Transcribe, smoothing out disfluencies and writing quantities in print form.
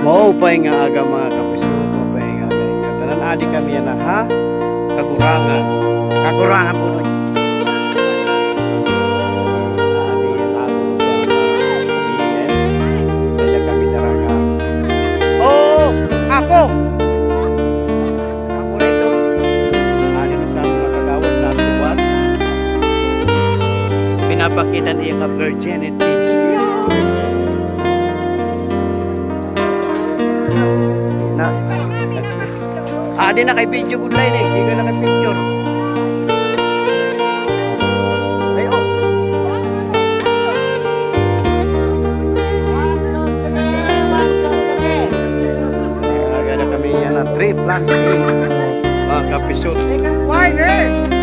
Maupay nga aga mga kapisod, maupay nga aga. Tanan adi kami yan na ha, kakurangan. Kakurangan po nun. Adi yan ako sa BM. Kaya kami daraga. Oh, ako! Ako rito. Adi na sa mga kagawad na tuwan. Pinapakita niya ka virginity. Na adi na kay video good line eh, hindi ka na kay picture. Ay oh. Agad na kami yan na 3 plus 3 mga kapisot. Second quarter.